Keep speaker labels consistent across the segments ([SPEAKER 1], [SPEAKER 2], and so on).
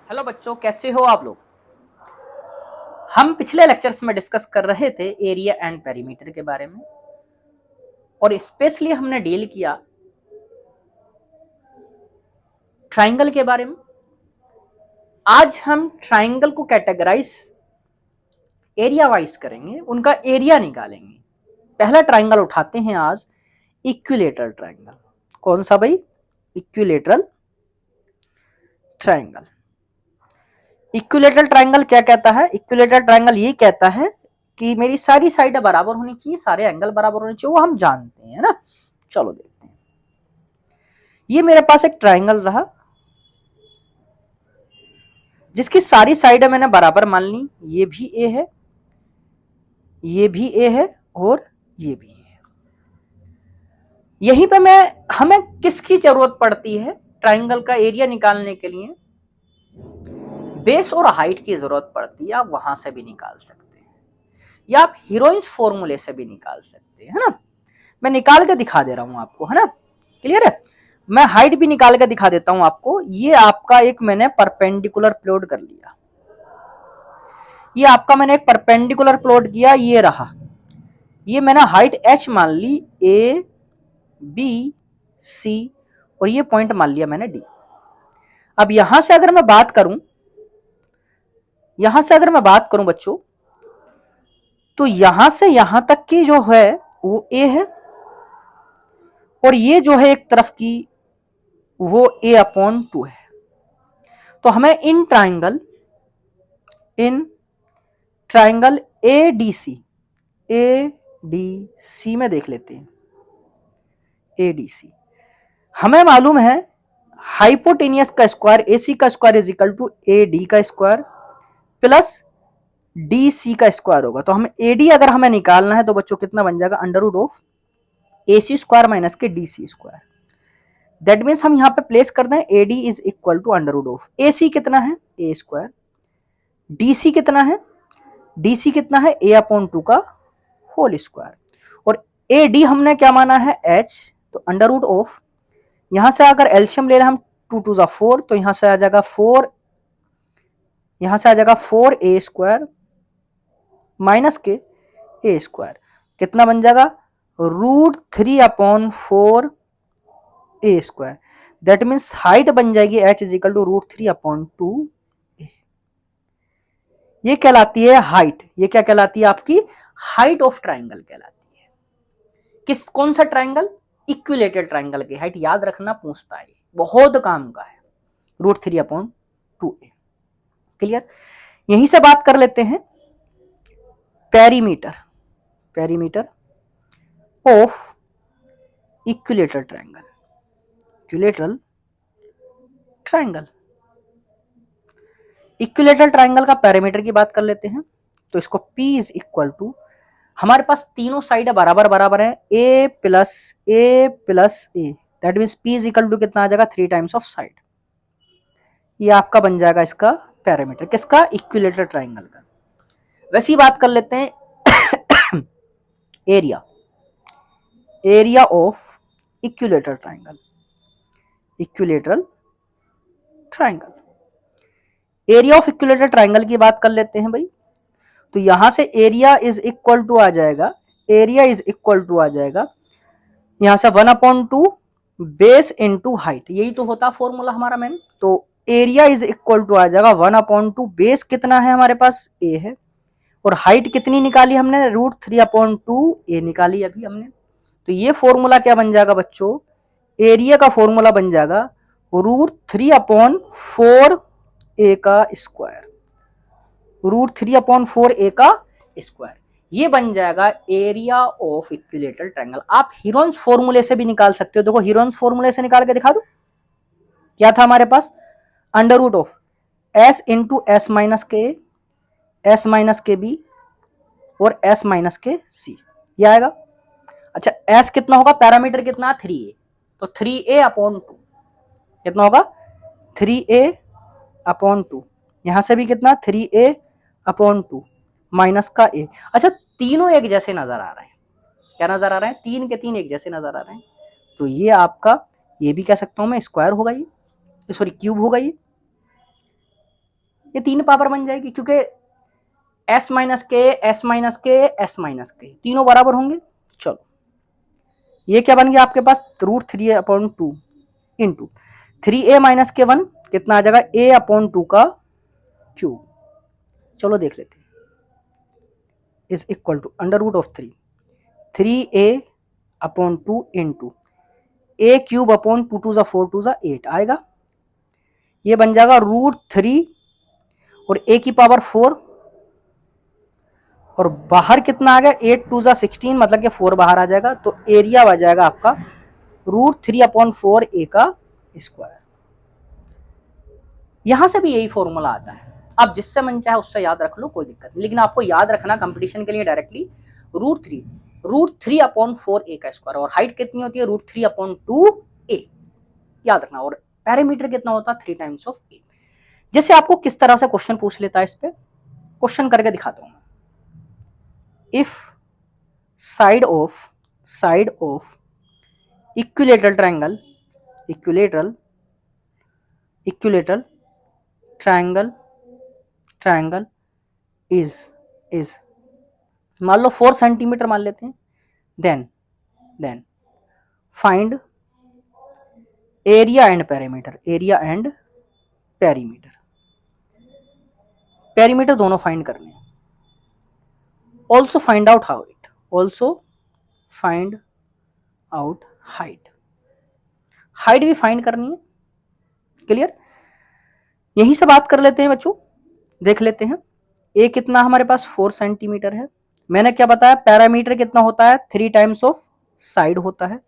[SPEAKER 1] Hello बच्चों, कैसे हो आप लोग। हम पिछले लेक्चर्स में डिस्कस कर रहे थे एरिया एंड पेरीमीटर के बारे में और स्पेशली हमने डील किया ट्राइंगल के बारे में। आज हम ट्राइंगल को कैटेगराइज एरिया वाइज करेंगे, उनका एरिया निकालेंगे। पहला ट्राइंगल उठाते हैं आज, इक्विलेटरल ट्राइंगल। कौन सा भाई? Equilateral triangle. इक्विलेटरल ट्राइंगल क्या कहता है? इक्विलेटरल ट्राइंगल ये कहता है कि मेरी सारी साइड बराबर होनी चाहिए, सारे एंगल बराबर होने चाहिए, वो हम जानते हैं ना। चलो देखते हैं। ये मेरे पास एक ट्राइंगल रहा जिसकी सारी साइड मैंने बराबर मान ली। ये भी ए है, ये भी ए है और ये भी है। यहीं पे हमें किसकी जरूरत पड़ती है ट्राइंगल का एरिया निकालने के लिए? बेस और हाइट की जरूरत पड़ती है। आप वहां से भी निकाल सकते हैं या आप हीरोइंस फॉर्मूले से भी निकाल सकते हैं ना। मैं निकाल के दिखा दे रहा हूं आपको, है ना। क्लियर है? मैं हाइट भी निकाल के दिखा देता हूं आपको। ये आपका एक मैंने परपेंडिकुलर प्लॉट कर लिया। ये आपका मैंने एक परपेंडिकुलर प्लॉट किया, ये रहा। ये मैंने हाइट h मान ली, a b c और ये पॉइंट मान लिया मैंने d। अब यहां से अगर मैं बात करूं, बच्चों, तो यहां से यहां तक की जो है वो a है और ये जो है एक तरफ की वो a/2 है। तो हमें इन ट्राइंगल ADC में देख लेते हैं। ADC हमें मालूम है हाइपोटेनियस का स्क्वायर AC का square is equal to AD का स्क्वायर प्लस DC का स्क्वायर होगा। तो हमें AD अगर हमें निकालना है तो बच्चों कितना बन जाएगा? Under root of AC square minus के DC स्क्वायर। दैट मीन्स हम यहां पे प्लेस कर दें AD is equal to under root of AC कितना है? A square. DC कितना है? DC कितना है? A/2 का होल स्क्वायर। और AD हमने क्या माना है? H। तो अंडर रूट ऑफ, यहां से अगर एल्शियम ले रहे हम 2 2 जा 4, तो यहां से आ जाएगा 4, यहां से आ जाएगा 4A स्क्वायर माइनस के A स्क्वायर। कितना बन जाएगा? √3/4 A square. That means height बन जाएगी H इज इक्वल टू √3/2। ये कहलाती है हाइट। ये क्या कहलाती है? आपकी हाइट ऑफ ट्राइंगल कहलाती है। कौन सा ट्राइंगल? इक्विलेटरल ट्राइंगल की हाइट याद रखना, पूछता है, बहुत काम का है। √3/2a। क्लियर? यहीं से बात कर लेते हैं perimeter of equilateral triangle. Equilateral triangle का पेरीमीटर की बात कर लेते हैं। तो इसको P इज इक्वल टू, हमारे पास तीनों साइड बराबर बराबर है, a plus a that means P is equal to कितना आ जाएगा? 3 टाइम्स ऑफ साइड। ये आपका बन जाएगा इसका पैरामीटर, किसका? इक्विलेटरल ट्राइंगल का। वैसी बात कर लेते हैं area of equilateral triangle. Area of equilateral triangle की बात कर लेते हैं भाई। तो यहां से एरिया इज इक्वल टू आ जाएगा, यहां से 1/2 बेस इंटू हाइट। यही तो होता फॉर्मूला हमारा मैन। तो एरिया इज इक्वल टू आ जाएगा 1/2। बेस कितना है हमारे पास? A है। और हाइट कितनी निकाली हमने? √3/2 A निकाली अभी हमने। तो ये फॉर्मूला क्या बन जाएगा बच्चों? एरिया का फॉर्मूला बन जाएगा √3/4A का स्क्वायर। √3/4A का स्क्वायर। ये बन जाएगा एरिया ऑफ इक्विलेटरल ट्रायंगल। आप हीरोन्स फॉर्मूले से भी निकाल सकते हो। देखो हीरोन्स फॉर्मूले से निकाल के दिखा दो। क्या था हमारे पास? Under root of S into S minus के बी और S माइनस के सी, ये आएगा। अच्छा, S कितना होगा? पैरामीटर कितना? 3A। तो 3A/2 कितना होगा? 3A/2। यहां से भी कितना? 3A/2 माइनस का A। अच्छा, तीनों एक जैसे नजर आ रहे हैं। क्या नजर आ रहे हैं? 3 के 3 एक जैसे नजर आ रहे हैं। तो ये आपका, ये भी कह सकता हूं मैं, स्क्वायर होगा, ये सॉरी क्यूब होगा। ये ये 3 पावर बन जाएगी, क्योंकि s माइनस के, s माइनस के, s माइनस के तीनों बराबर होंगे। चलो ये क्या बन गया आपके पास, √3/2 इंटू 3a माइनस के 1 कितना आ जाएगा, a/2 का क्यूब। चलो देख लेते हैं, is equal to √3 3a/2 into a³ 2 × 4 × 8 आएगा। ये बन जाएगा √3 और a की पावर 4 और बाहर कितना आ गया, 8 2 16 मतलब कि 4 बाहर आ जाएगा। तो एरिया आ जाएगा आपका √3/4 a का स्क्वायर। यहां से भी यही फॉर्मूला आता है, आप जिससे मन चाहे उससे याद रख लो, कोई दिक्कत नहीं, लेकिन आपको याद रखना कंपटीशन के लिए डायरेक्टली √3/4 a का स्क्वायर। और हाइट कितनी होती है, √3/2 a याद रखना। और पैरामीटर कितना होता है, 3 टाइम्स ऑफ a। जैसे आपको किस तरह से क्वेश्चन पूछ लेता है, इस पे क्वेश्चन करके दिखाता हूं। If side of equilateral triangle is मान लो 4 सेंटीमीटर मान लेते हैं, then find area and perimeter दोनों फाइंड करने हैं। ऑल्सो फाइंड आउट हाइट भी फाइंड करनी है। क्लियर, यहीं से बात कर लेते हैं बच्चों, देख लेते हैं। ए कितना हमारे पास 4 सेंटीमीटर है। मैंने क्या बताया, पैरामीटर कितना होता है, 3 टाइम्स ऑफ साइड होता है।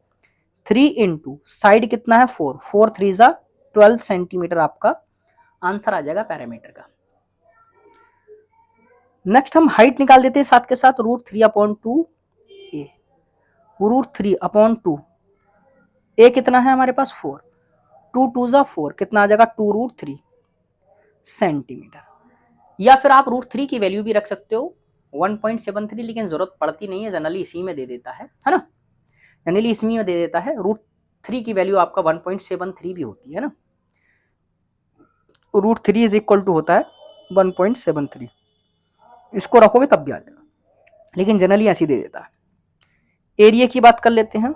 [SPEAKER 1] 3 इंटू साइड कितना है, 4 4 3 = 12 सेंटीमीटर आपका आंसर आ जाएगा पैरामीटर का। नेक्स्ट हम हाइट निकाल देते हैं साथ के साथ, √3/2 a √3/2 a कितना है हमारे पास 4 2 2 = 4 कितना आ जाएगा 2√3 सेंटीमीटर। या फिर आप √3 की वैल्यू भी रख सकते हो 1.73, लेकिन जरूरत पड़ती नहीं है, जनरली इसी में दे देता है ना, जनरली इसमें में दे देता है। √3 की वैल्यू आपका 1.73 भी होती है ना, √3 = होता है 1.73, इसको रखोगे तब भी आ जाएगा, लेकिन जनरली ऐसे दे देता है। एरिया की बात कर लेते हैं,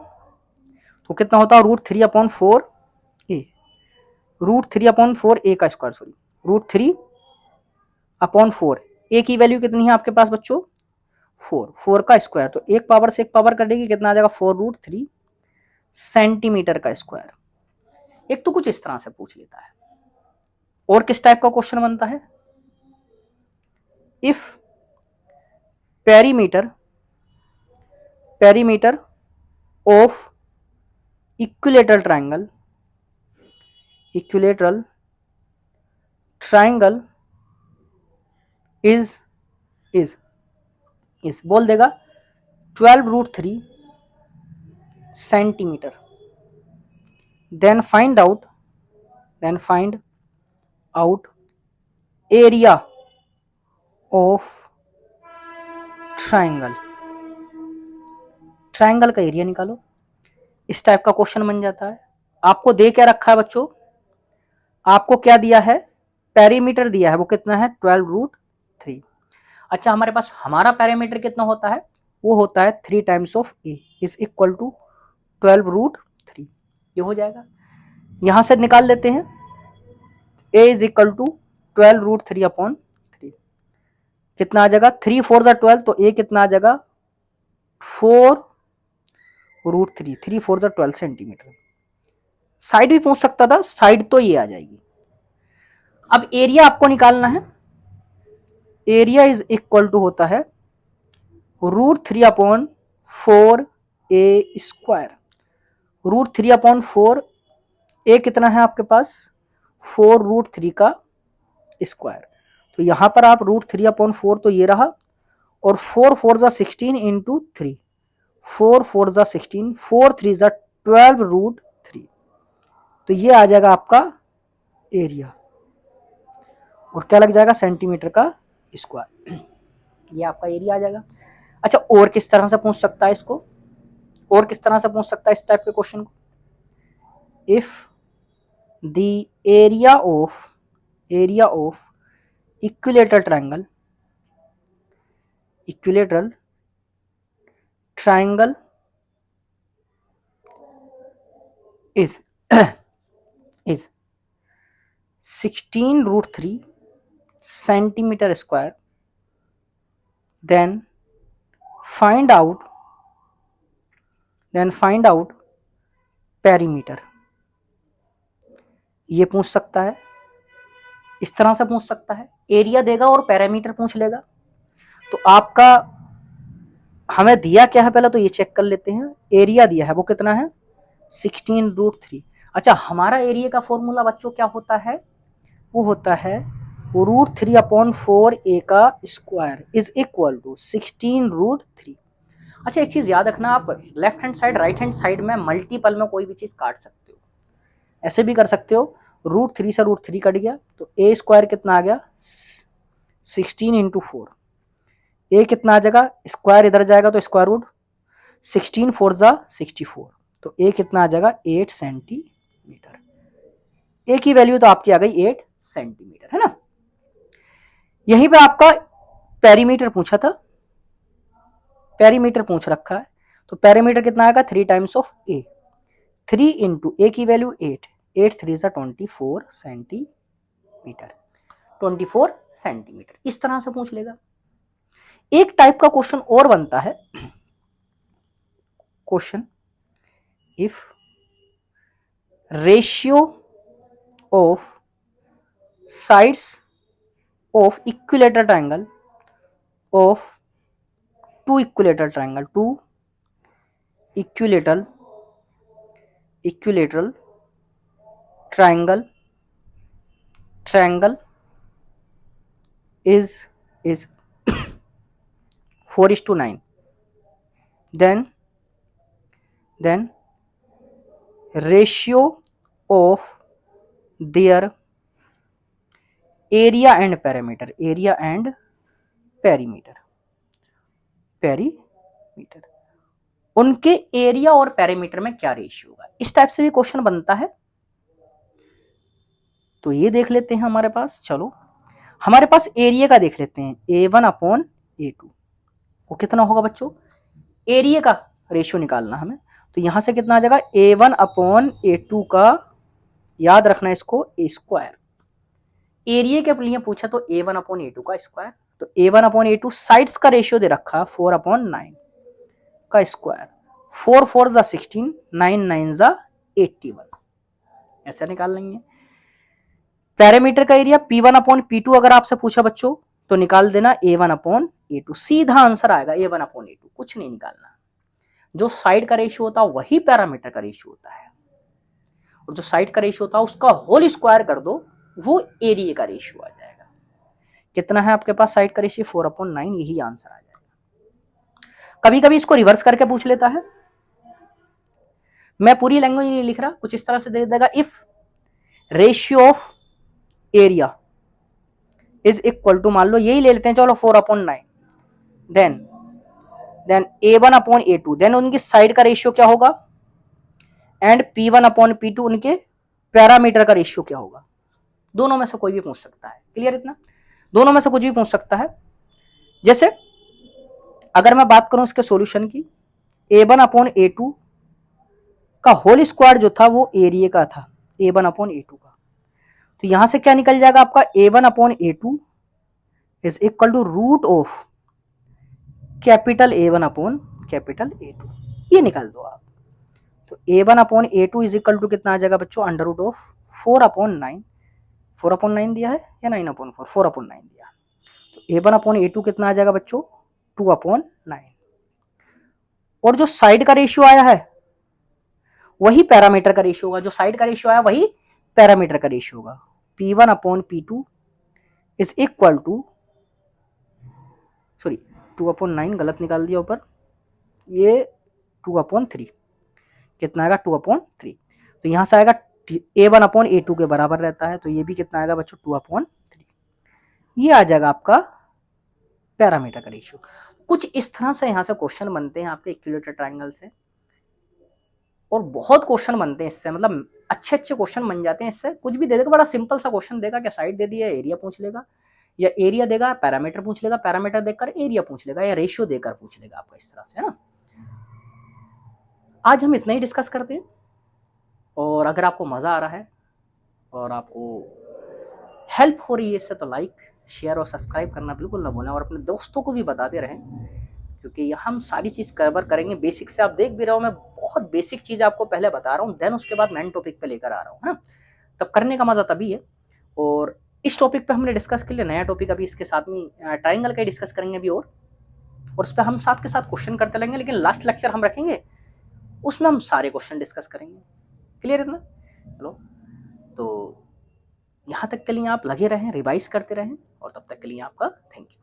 [SPEAKER 1] तो कितना होता है √3/4 a √3/4 a का स्क्वायर, सॉरी √3/4 a की वैल्यू कितनी है आपके पास बच्चों, 4 का स्क्वायर, तो एक पावर से एक पावर कटेगी, कितना आ जाएगा 4√3 सेंटीमीटर का स्क्वायर। एक तो कुछ इस तरह से पूछ लेता है। और किस टाइप का क्वेश्चन बनता है, if perimeter of equilateral triangle is बोल देगा 12√3 centimetre, then find out area of triangle का एरिया निकालो। इस टाइप का क्वेश्चन बन जाता है। आपको दे क्या रखा है बच्चों, आपको क्या दिया है, पेरीमीटर दिया है, वो कितना है 12√3। अच्छा, हमारे पास हमारा पैरामीटर कितना होता है, वो होता है 3 टाइम्स ऑफ a = 12√3। ये हो जाएगा, यहां से निकाल लेते हैं, a = 12√3/3 कितना आ जाएगा, 3 4 = 12, तो a कितना आ जाएगा 4√3 3 4 = 12 सेंटीमीटर। साइड भी पूछ सकता था, साइड तो ये आ जाएगी। अब एरिया आपको निकालना है, एरिया = होता है √3/4 a स्क्वायर। √3/4 a कितना है आपके पास 4√3 का स्क्वायर, तो यहां पर आप √3/4 तो ये रहा, और 4 4 = 16 इंटू 3 4 4 = 16 4 3 = 12√3, तो ये आ जाएगा आपका एरिया, और क्या लग जाएगा सेंटीमीटर का स्क्वायर, ये आपका एरिया आ जाएगा। अच्छा, और किस तरह से पूछ सकता है इसको, और किस तरह से पूछ सकता है इस टाइप के क्वेश्चन को, if the area of equilateral triangle, equilateral triangle is is 16√3 centimeter square. Then find out perimeter. ये पूछ सकता है, इस तरह से पूछ सकता है, एरिया देगा और पैरामीटर पूछ लेगा। तो आपका हमें दिया क्या है पहले तो ये चेक कर लेते हैं। एरिया दिया है वो कितना है 16√3। अच्छा, हमारा एरिया का फॉर्मूला बच्चों क्या होता है, वो होता है √3/4 a का स्क्वायर इज इक्वल टू 16√3। अच्छा, एक चीज याद रखना, आप left hand side right hand side में मल्टीपल में कोई भी चीज काट सकते हो, ऐसे भी कर सकते हो। √3 से √3 कट गया तो a स्क्वायर कितना आ गया 16 इंटू 4। a कितना आ जाएगा, स्क्वायर इधर जाएगा तो स्क्वायर रूट 16 4 जा 64, तो a कितना आ जाएगा 8 सेंटीमीटर। a की वैल्यू तो आपकी आ गई 8 सेंटीमीटर, है ना। यहीं पे आपका पेरीमीटर पूछा था, पेरीमीटर पूछ रखा है, तो पेरीमीटर कितना आएगा 3 times of a। 3 into a की वैल्यू 8, 8 3 जा 24 सेंटीमीटर, 24 सेंटीमीटर। इस तरह से पूछ लेगा। एक टाइप का क्वेश्चन और बनता है, question if ratio of sides of equilateral triangle of two equilateral triangle, two equilateral triangle is 4:9, then ratio of their area and perimeter, उनके एरिया और पेरीमीटर में क्या रेशियो होगा। इस टाइप से भी क्वेश्चन बनता है, तो ये देख लेते हैं हमारे पास। चलो हमारे पास एरिया का देख लेते हैं, A1/A2 वो कितना होगा बच्चों, एरिया का रेशियो निकालना हमें। तो यहां से कितना आ जाएगा A1/A2 का, याद रखना इसको, a स्क्वायर। एरिया के लिए पूछा तो A1/A2 का स्क्वायर, तो A1/A2 साइड्स का रेशियो दे रखा 4/9 का स्क्वायर, 4 4 जा 16, 9 9 जा 81, ऐसा निकाल लेंगे। पैरामीटर का एरिया P1/P2 अगर आपसे पूछा बच्चों तो निकाल देना A1/A2, सीधा आंसर आएगा A1/A2, कुछ नहीं निकालना। जो साइड का रेशियो होता है वही पैरामीटर का रेशियो होता है, और जो साइड का रेशियो होता है उसका होल स्क्वायर कर दो, वो एरिया का रेशियो आ जाएगा। कितना है आपके पास साइड का रेशियो 4/9, यही आंसर आ जाएगा। कभी कभी इसको रिवर्स करके पूछ लेता है, मैं पूरी लैंग्वेज नहीं लिख रहा, कुछ इस तरह से दे देगा, if ratio of area is equal to, मान लो यही ले लेते हैं, चलो 4/9, देन A1/A2, देन उनकी साइड का रेशियो क्या होगा, एंड P1/P2 उनके पैरामीटर का रेशियो क्या होगा। दोनों में से कोई भी पूछ सकता है, क्लियर इतना, दोनों में से कुछ भी पूछ सकता है। जैसे अगर मैं बात करूं इसके सॉल्यूशन की, A1/A2 का होल स्क्वायर जो था वो एरिया का था A1/A2 का, तो यहां से क्या निकल जाएगा आपका A1/A2 is equal to root of capital A1/A2, ये निकाल दो आप। तो A1/A2 इज इक्वल टू कितना आ जाएगा बच्चों, अंडर रूट ऑफ 4/9, 4/9 दिया है या 9/4, 4/9 दिया, तो A1/A2 कितना आ जाएगा बच्चों 2/9, और जो साइड का रेशियो आया है वही पैरामीटर का रेशियो होगा, जो साइड का रेशियो आया वही पैरामीटर का रेशियो होगा। P1/P2 is equal to, sorry 2/9 गलत निकाल दिया ऊपर, ये 2/3, कितना आएगा 2/3, तो यहां से आएगा A1/A2 के बराबर रहता है, तो ये भी कितना आएगा बच्चों 2/3, ये आ जाएगा आपका पैरामीटर का रेशियो। कुछ इस तरह से यहां से क्वेश्चन बनते हैं आपके इक्विलेटरल ट्रायंगल से, और बहुत क्वेश्चन बनते हैं इससे, मतलब अच्छे क्वेश्चन बन जाते हैं इससे। कुछ भी दे देगा, बड़ा सिंपल सा क्वेश्चन देगा, क्या साइड दे दिया, एरिया पूछ लेगा, या एरिया देगा, पैरामीटर पूछ लेगा, पैरामीटर देकर एरिया पूछ लेगा, या रेशियो देकर पूछ लेगा आपका, इस तरह से, है ना। आज हम इतना ही डिस्कस करते हैं, और अगर आपको मज़ा आ रहा है और आपको हेल्प हो रही है इससे, तो लाइक, शेयर और सब्सक्राइब करना बिल्कुल ना भूलें, और अपने दोस्तों को भी बताते रहें, क्योंकि हम सारी चीज़ कवर करेंगे बेसिक से। आप देख भी रहे हो, मैं बहुत बेसिक चीज़ आपको पहले बता रहा हूँ, देन उसके बाद मेन टॉपिक पे लेकर आ रहा हूँ, है ना। तब करने का मज़ा तभी है। और इस टॉपिक पे हमने डिस्कस कर लिया, नया टॉपिक अभी इसके साथ में ट्राइंगल का डिस्कस करेंगे अभी, और उस पर हम साथ के साथ क्वेश्चन करते रहेंगे, लेकिन लास्ट लेक्चर हम रखेंगे उसमें हम सारे क्वेश्चन डिस्कस करेंगे। क्लियर इतना? चलो, तो यहाँ तक के लिए आप लगे रहें, रिवाइज करते रहें, और तब तक के लिए आपका थैंक यू।